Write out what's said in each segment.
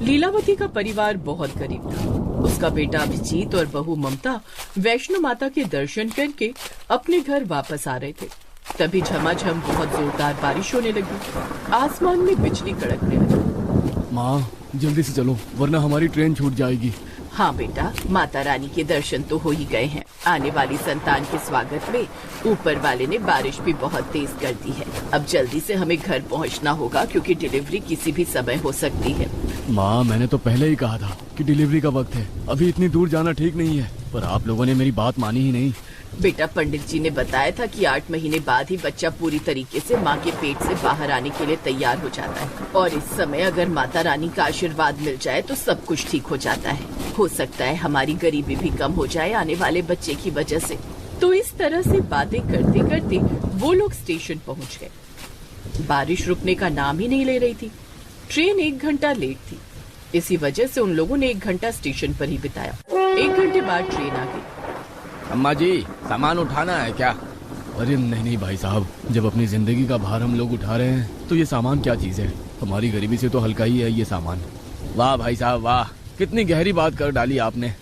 लीलावती का परिवार बहुत गरीब था। उसका बेटा अभिजीत और बहू ममता वैष्णो माता के दर्शन करके अपने घर वापस आ रहे थे। तभी झमाझम बहुत जोरदार बारिश होने लगी। आसमान में बिजली कड़कने लगी। माँ, जल्दी से चलो वरना हमारी ट्रेन छूट जाएगी। हाँ बेटा, माता रानी के दर्शन तो हो ही गए हैं। आने वाली संतान के स्वागत में ऊपर वाले ने बारिश भी बहुत तेज कर दी है। अब जल्दी से हमें घर पहुंचना होगा क्योंकि डिलीवरी किसी भी समय हो सकती है। माँ, मैंने तो पहले ही कहा था कि डिलीवरी का वक्त है, अभी इतनी दूर जाना ठीक नहीं है, पर आप लोगों ने मेरी बात मानी ही नहीं। बेटा, पंडित जी ने बताया था कि 8 महीने बाद ही बच्चा पूरी तरीके से माँ के पेट से बाहर आने के लिए तैयार हो जाता है और इस समय अगर माता रानी का आशीर्वाद मिल जाए तो सब कुछ ठीक हो जाता है। हो सकता है हमारी गरीबी भी कम हो जाए आने वाले बच्चे की वजह से। तो इस तरह से बातें करते करते वो लोग स्टेशन पहुँच गए। बारिश रुकने का नाम ही नहीं ले रही थी। ट्रेन 1 घंटा लेट थी। इसी वजह से उन लोगों ने 1 घंटा स्टेशन पर ही बिताया। 1 घंटे बाद ट्रेन आ गई। अम्मा जी, सामान उठाना है क्या? अरे नहीं भाई साहब, जब अपनी जिंदगी का भार हम लोग उठा रहे हैं तो ये सामान क्या चीज है। हमारी गरीबी से तो हल्का ही है ये सामान। वाह भाई साहब वाह, कितनी गहरी बात कर डाली आपने।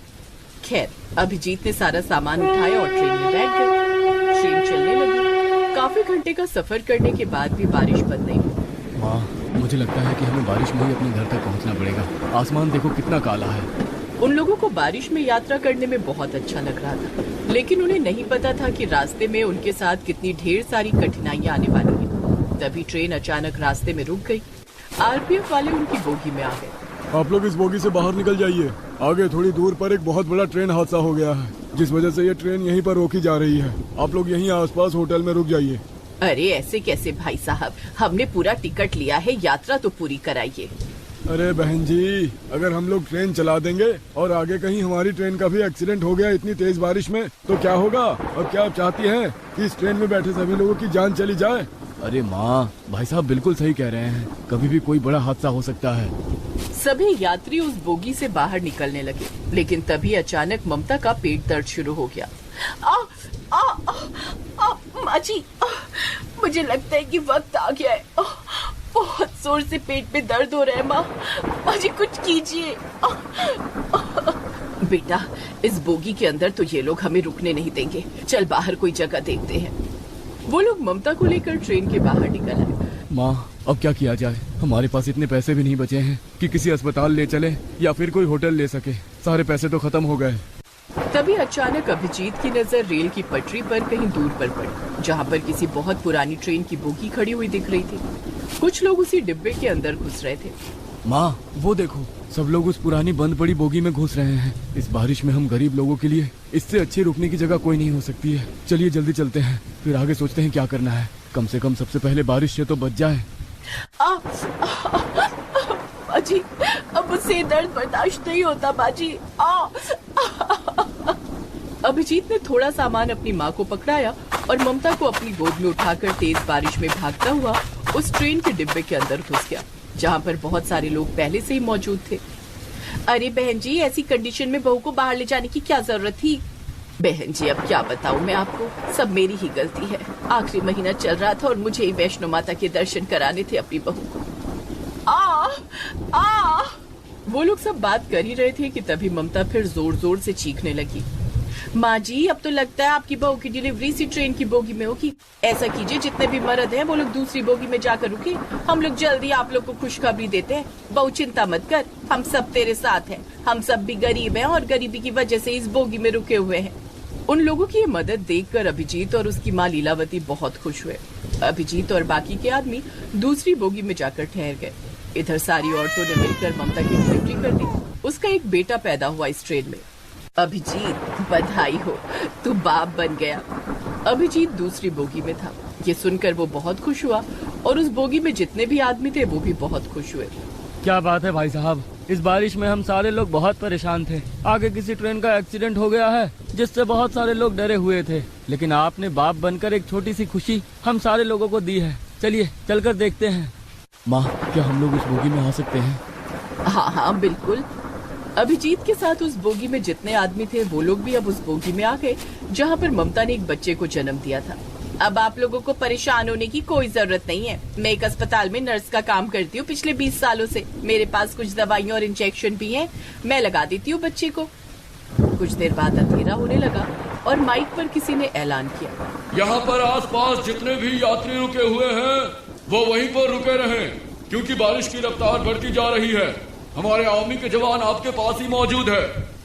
खैर, अभिजीत ने सारा सामान उठाया और ट्रेन में बैठ गए। ट्रेन चलने लगी। काफी घंटे का सफर करने के बाद भी बारिश बंद नहीं हुई। माँ, मुझे लगता है कि हमें बारिश में ही अपने घर तक पहुँचना पड़ेगा। आसमान देखो कितना काला है। उन लोगों को बारिश में यात्रा करने में बहुत अच्छा लग रहा था, लेकिन उन्हें नहीं पता था कि रास्ते में उनके साथ कितनी ढेर सारी कठिनाइयां आने वाली हैं। तभी ट्रेन अचानक रास्ते में रुक गई। आरपीएफ वाले उनकी बोगी में आ गए। आप लोग इस बोगी से बाहर निकल जाइए। आगे थोड़ी दूर पर एक बहुत बड़ा ट्रेन हादसा हो गया है, जिस वजह से ये ट्रेन यहीं पर रोकी जा रही है। आप लोग यहीं आसपास होटल में रुक जाइए। अरे ऐसे कैसे भाई साहब, हमने पूरा टिकट लिया है, यात्रा तो पूरी कराइए। अरे बहन जी, अगर हम लोग ट्रेन चला देंगे और आगे कहीं हमारी ट्रेन का भी एक्सीडेंट हो गया इतनी तेज बारिश में तो क्या होगा? और क्या आप चाहती हैं कि इस ट्रेन में बैठे सभी लोगों की जान चली जाए? अरे माँ, भाई साहब बिल्कुल सही कह रहे हैं, कभी भी कोई बड़ा हादसा हो सकता है। सभी यात्री उस बोगी से बाहर निकलने लगे, लेकिन तभी अचानक ममता का पेट दर्द शुरू हो गया। माँ जी, मुझे लगता है कि वक्त आ गया है। बहुत जोर से पेट में दर्द हो रहा है। माँ जी कुछ कीजिए। बेटा, इस बोगी के अंदर तो ये लोग हमें रुकने नहीं देंगे। चल बाहर कोई जगह देखते हैं। वो लोग ममता को लेकर ट्रेन के बाहर निकल आए। माँ, अब क्या किया जाए? हमारे पास इतने पैसे भी नहीं बचे हैं कि किसी अस्पताल ले चले या फिर कोई होटल ले सके। सारे पैसे तो खत्म हो गए। तभी अचानक अभिजीत की नजर रेल की पटरी पर कहीं दूर पर पड़ी, जहाँ पर किसी बहुत पुरानी ट्रेन की बोगी खड़ी हुई दिख रही थी। कुछ लोग उसी डिब्बे के अंदर घुस रहे थे। माँ, वो देखो, सब लोग उस पुरानी बंद पड़ी बोगी में घुस रहे हैं। इस बारिश में हम गरीब लोगों के लिए इससे अच्छी रुकने की जगह कोई नहीं हो सकती है। चलिए जल्दी चलते हैं, फिर आगे सोचते हैं क्या करना है। कम से कम सबसे पहले बारिश से तो बच जाए। बाजी, अब मुझसे दर्द बर्दाश्त नहीं होता बाजी। अभिजीत ने थोड़ा सामान अपनी माँ को पकड़ाया और ममता को अपनी गोद में उठाकर तेज बारिश में भागता हुआ उस ट्रेन के डिब्बे के अंदर घुस गया, जहाँ पर बहुत सारे लोग पहले से ही मौजूद थे। अरे बहन जी, ऐसी कंडीशन में बहू को बाहर ले जाने की क्या जरूरत थी? बहन जी, अब क्या बताऊं मैं आपको, सब मेरी ही गलती है। आखिरी महीना चल रहा था और मुझे ही वैष्णो माता के दर्शन कराने थे अपनी बहू को। वो लोग सब बात कर ही रहे थे कि तभी ममता फिर जोर जोर से चीखने लगी। माँ जी, अब तो लगता है आपकी बहू की डिलीवरी इसी ट्रेन की बोगी में होगी। ऐसा कीजिए, जितने भी मर्द हैं वो लोग दूसरी बोगी में जाकर रुके। हम लोग जल्दी आप लोग को खुशखबरी देते हैं। बहू चिंता मत कर, हम सब तेरे साथ हैं। हम सब भी गरीब हैं और गरीबी की वजह से इस बोगी में रुके हुए हैं। उन लोगों की ये मदद देखकर अभिजीत और उसकी माँ लीलावती बहुत खुश हुए। अभिजीत और बाकी के आदमी दूसरी बोगी में जाकर ठहर गए। इधर सारी औरतों ने मिलकर ममता की डिलीवरी कर दी। उसका एक बेटा पैदा हुआ इस ट्रेन में। अभिजीत, बधाई हो, तू बाप बन गया। अभिजीत दूसरी बोगी में था। ये सुनकर वो बहुत खुश हुआ और उस बोगी में जितने भी आदमी थे वो भी बहुत खुश हुए। क्या बात है भाई साहब, इस बारिश में हम सारे लोग बहुत परेशान थे। आगे किसी ट्रेन का एक्सीडेंट हो गया है जिससे बहुत सारे लोग डरे हुए थे, लेकिन आपने बाप बनकर एक छोटी सी खुशी हम सारे लोगों को दी है। चलिए चलकर देखते हैं। माँ, क्या हम लोग उस बोगी में आ सकते हैं? हाँ हाँ बिल्कुल। अभिजीत के साथ उस बोगी में जितने आदमी थे वो लोग भी अब उस बोगी में आ गए जहाँ पर ममता ने एक बच्चे को जन्म दिया था। अब आप लोगों को परेशान होने की कोई जरूरत नहीं है। मैं एक अस्पताल में नर्स का काम करती हूँ पिछले 20 सालों से। मेरे पास कुछ दवाइयाँ और इंजेक्शन भी हैं। मैं लगा देती हूँ बच्चे को। कुछ देर बाद अंधेरा होने लगा और माइक पर किसी ने ऐलान किया, यहाँ पर आसपास जितने भी यात्री रुके हुए हैं वो वहीं पर रुके रहें, क्योंकि बारिश की रफ्तार बढ़ती जा रही है। हमारे आर्मी के जवान आपके पास ही मौजूद है।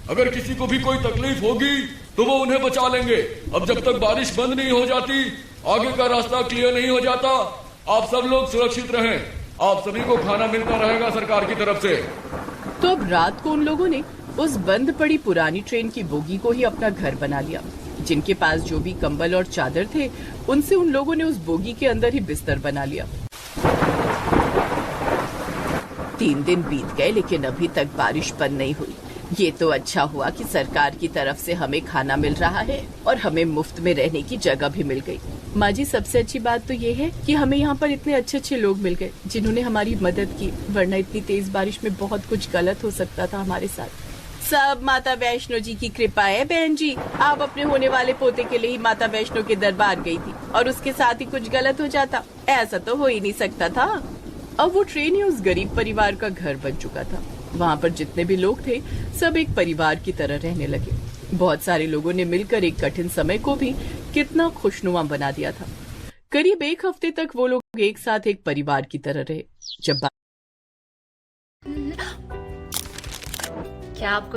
अगर किसी को भी कोई तकलीफ होगी तो वो उन्हें बचा लेंगे। अब जब तक बारिश बंद नहीं हो जाती, आगे का रास्ता क्लियर नहीं हो जाता, आप सब लोग सुरक्षित रहें। आप सभी को खाना मिलता रहेगा सरकार की तरफ से। तो अब रात को उन लोगों ने उस बंद पड़ी पुरानी ट्रेन की बोगी को ही अपना घर बना लिया। जिनके पास जो भी कंबल और चादर थे, उनसे उन लोगों ने उस बोगी के अंदर ही बिस्तर बना लिया। 3 दिन बीत गए लेकिन अभी तक बारिश बंद नहीं हुई। ये तो अच्छा हुआ कि सरकार की तरफ से हमें खाना मिल रहा है और हमें मुफ्त में रहने की जगह भी मिल गई। माँ जी, सबसे अच्छी बात तो ये है कि हमें यहाँ पर इतने अच्छे अच्छे लोग मिल गए जिन्होंने हमारी मदद की, वरना इतनी तेज बारिश में बहुत कुछ गलत हो सकता था हमारे साथ। सब माता वैष्णो जी की कृपा है बहन जी। आप अपने होने वाले पोते के लिए ही माता वैष्णो के दरबार गई थी और उसके साथ ही कुछ गलत हो जाता, ऐसा तो हो ही नहीं सकता था। अब वो ट्रेन ही उस गरीब परिवार का घर बन चुका था। वहाँ पर जितने भी लोग थे सब एक परिवार की तरह रहने लगे। बहुत सारे लोगों ने मिलकर एक कठिन समय को भी कितना खुशनुमा बना दिया था। करीब 1 हफ्ते तक वो लोग एक साथ एक परिवार की तरह रहे। जब क्या आपको